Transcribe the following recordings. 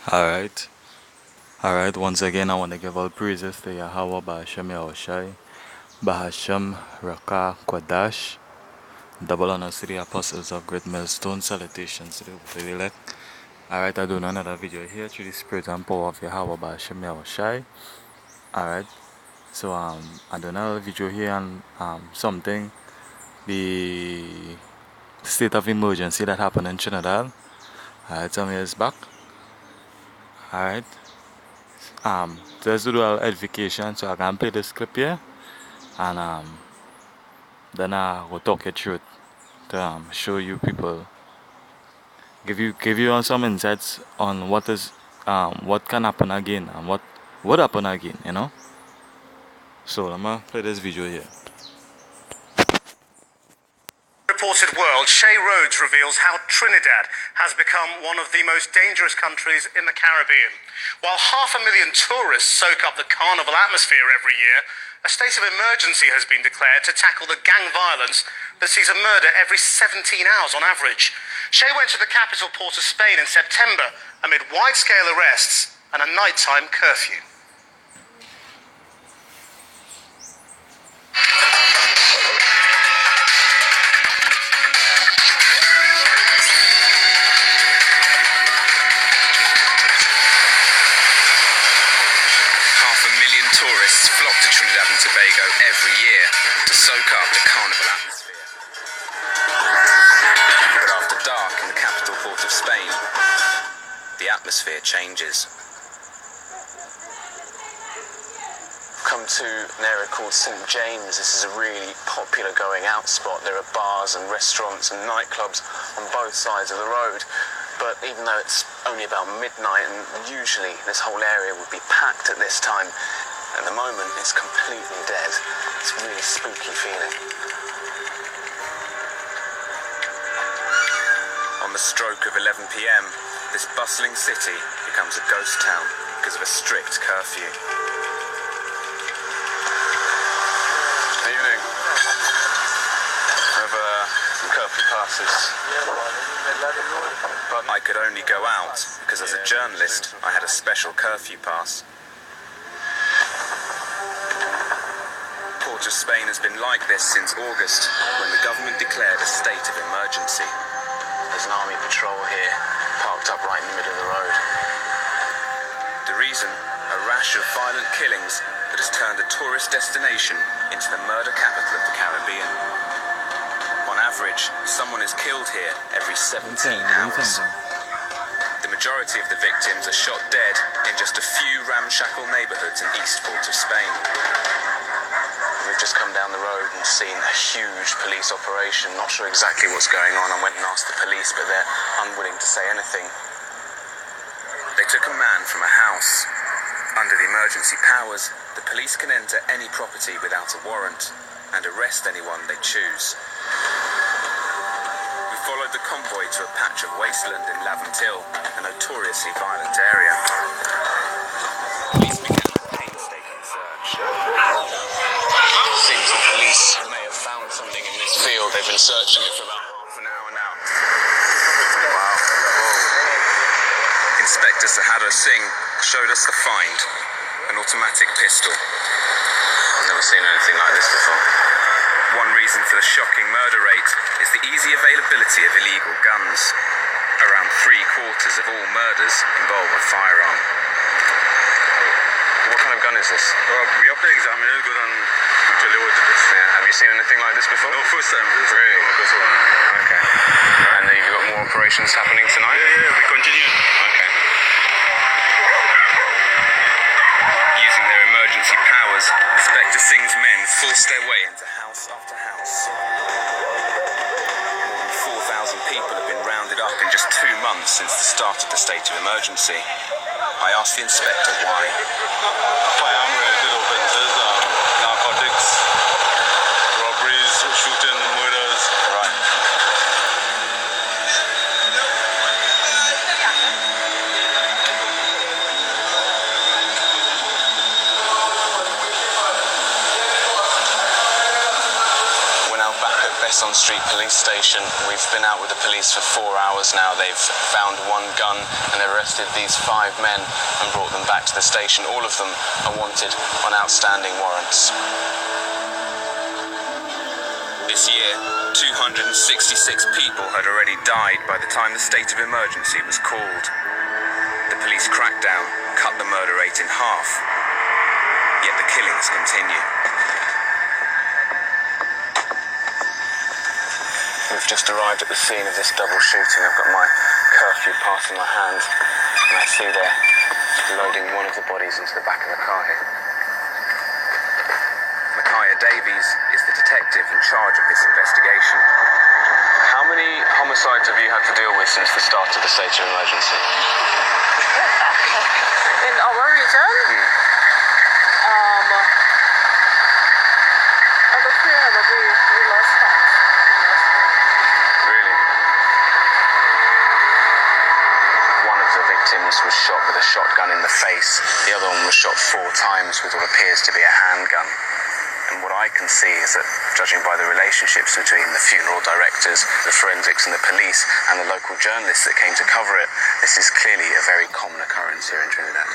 Alright. Alright, once again I want to give all praises to Yahweh Bahashem Yahushai, Bahashem Raka Kwadash, double honors to the apostles of Great Millstone, salutations to the elect. Alright, I do another video here through the spirit and power of Yahweh Bahashem Yahushai. Alright, so I do another video here on something, the state of emergency that happened in Trinidad. Alright, some years back. Alright. Let's do a edification so I can play this clip here and then I will talk you through it to show you people, give you some insights on what can happen again and what would happen again, you know. So I'm gonna play this video here. Reported world, Shay Rhodes reveals how Trinidad has become one of the most dangerous countries in the Caribbean. While 500,000 tourists soak up the carnival atmosphere every year, a state of emergency has been declared to tackle the gang violence that sees a murder every 17 hours on average. Shay went to the capital port of Spain in September amid wide-scale arrests and a nighttime curfew. Tourists flock to Trinidad and Tobago every year to soak up the carnival atmosphere. But after dark in the capital port of Spain, the atmosphere changes. Come to an area called St. James. This is a really popular going out spot. There are bars and restaurants and nightclubs on both sides of the road. But even though it's only about midnight and usually this whole area would be packed at this time, at the moment, it's completely dead. It's a really spooky feeling. On the stroke of 11 p.m, this bustling city becomes a ghost town because of a strict curfew. Evening. I have some curfew passes. But I could only go out because as a journalist, I had a special curfew pass. Spain has been like this since August, when the government declared a state of emergency. There's an army patrol here, parked up right in the middle of the road. The reason? A rash of violent killings that has turned a tourist destination into the murder capital of the Caribbean. On average, someone is killed here every 17 hours. The majority of the victims are shot dead in just a few ramshackle neighborhoods in East Port of Spain. We've just come down the road and seen a huge police operation. Not sure exactly what's going on. I went and asked the police, but they're unwilling to say anything. They took a man from a house. Under the emergency powers, the police can enter any property without a warrant and arrest anyone they choose. We followed the convoy to a patch of wasteland in Laventille, a notoriously violent area. Police began a painstaking search. Seems the police may have found something in this field. They've been searching it for about half an hour now. Wow. Whoa. Inspector Sahada Singh showed us the find, an automatic pistol. I've never seen anything like this before. One reason for the shocking murder rate is the easy availability of illegal guns. Around 3/4 of all murders involve a firearm. What kind of gun is this? We have to examine it good and tell you what it is. Yeah. Have you seen anything like this before? No, first time. Really? Okay. And then you've got more operations happening tonight? Yeah, we continue. Okay. Using their emergency powers, Inspector Singh's men forced their way into house after house. More than 4,000 people have been rounded up in just 2 months since the start of the state of emergency. I asked the inspector why. Firearm-related offences, narcotics, robberies, shooting, murders. Right. We're now back at Best Quaison Street Police Station. We've been out with the police for 4 hours now. They've found one gun and arrested these 5 men and brought them back to the station. All of them are wanted on outstanding warrants. This year, 266 people had already died by the time the state of emergency was called. The police crackdown cut the murder rate in half, yet the killings continue. We've just arrived at the scene of this double shooting. I've got my curfew pass in my hand, and I see they're loading one of the bodies into the back of the car here. Micaiah Davies is the detective in charge of this investigation. How many homicides have you had to deal with since the start of the state of emergency? In our region, about 300 we lost count. Really? One of the victims was shot with a shotgun in the face. The other one was shot 4 times with what appears to be a handgun. And what I can see is that, judging by the relationships between the funeral directors, the forensics and the police, and the local journalists that came to cover it, this is clearly a very common occurrence here in Trinidad.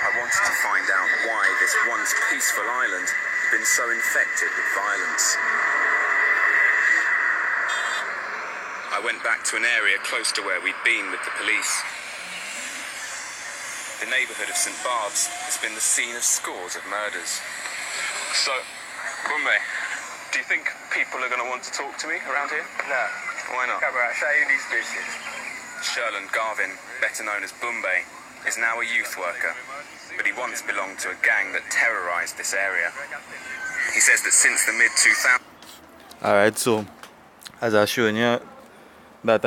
I wanted to find out why this once peaceful island had been so infected with violence. I went back to an area close to where we'd been with the police. The neighbourhood of St Barb's has been the scene of scores of murders. So, Bumbe, do you think people are going to want to talk to me around here? No. Why not? Come on, I'll show you these bitches. Sherland Garvin, better known as Bumbe, is now a youth worker, but he once belonged to a gang that terrorised this area. He says that since the mid-2000s... Alright, so as I showing you that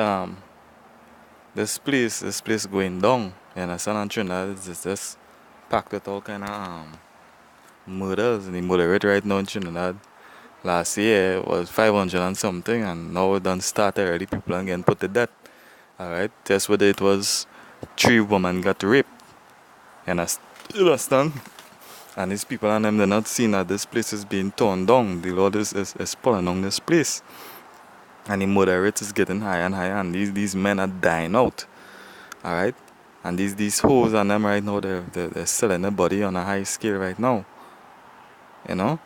this place going down, you understand, and Trinidad is just packed with all kind of murders. The murder rate right now in Trinidad last year was 500 and something, and now it done start already. People are getting put to death. Alright, just whether it was 3 women got raped. You understand? And these people and them, they're not seeing that this place is being torn down. The Lord is pulling on this place. And the murder rate is getting higher and higher, and these men are dying out. Alright? And these hoes and them right now, they're selling their body on a high scale right now. You know?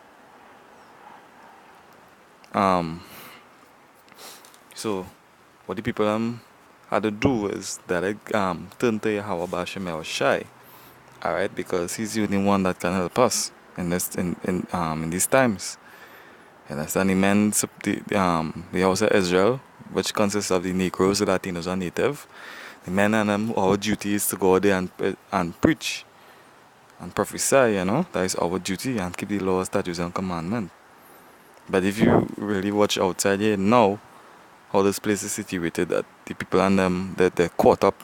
So what the people had to do is that they turn to Yahweh Bashem El Shai. Alright, because he's the only one that can help us in these times. You understand? The men, the house of Israel, which consists of the Negroes, the Latinos, and Native. The men and them, our duty is to go out there and preach and prophesy, you know. That is our duty, and keep the laws, statutes, and commandments. But if you really watch outside here now, how this place is situated, that the people and them, they're caught up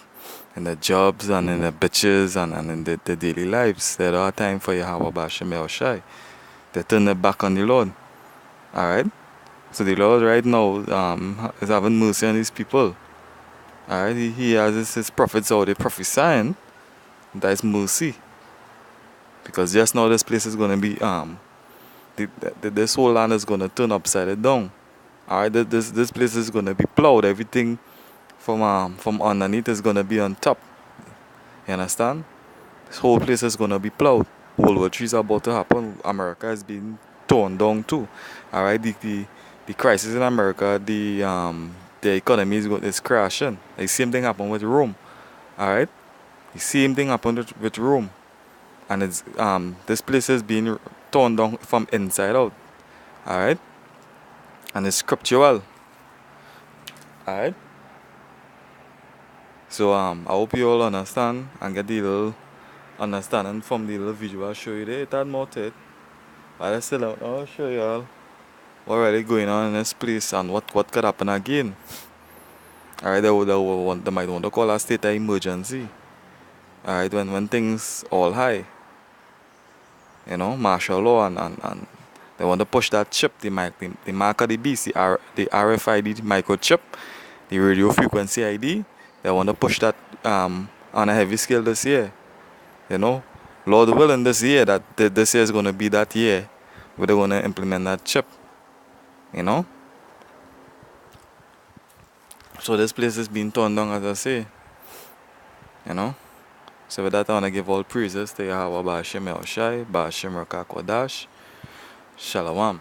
in their jobs and in their bitches and in their daily lives. They don't have time for Yahweh Bashem El Shai. They turn their back on the Lord. Alright? So the Lord right now is having mercy on these people. Alright? He has his prophets out there prophesying. That is mercy. Because just now this place is going to be, this whole land is going to turn upside down. Alright? This place is going to be plowed. Everything from underneath is going to be on top. You understand? This whole place is going to be plowed. World War III is about to happen. America is being torn down too. Alright, the crisis in America, the economy is crashing. The same thing happened with Rome. Alright? The same thing happened with Rome. And it's this place is being torn down from inside out. Alright? And it's scriptural. Alright? So I hope you all understand and get the little understanding from the little video I'll show you there. It had more to it. But I'll show you all what really going on in this place and what could happen again. Alright, they might want to call a state of emergency. Alright, when things all high. You know, martial law and they want to push that chip, the mark of the beast, the RFID microchip, the radio frequency ID. They want to push that on a heavy scale this year. You know, Lord willing, this year, that this year is going to be that year we don't want to implement that chip, you know. So this place is being torn down, as I say, you know. So with that, I want to give all praises to Yahweh Ba'Shem Yahushai, Ba'Shem Rakah Kodash, Shalom.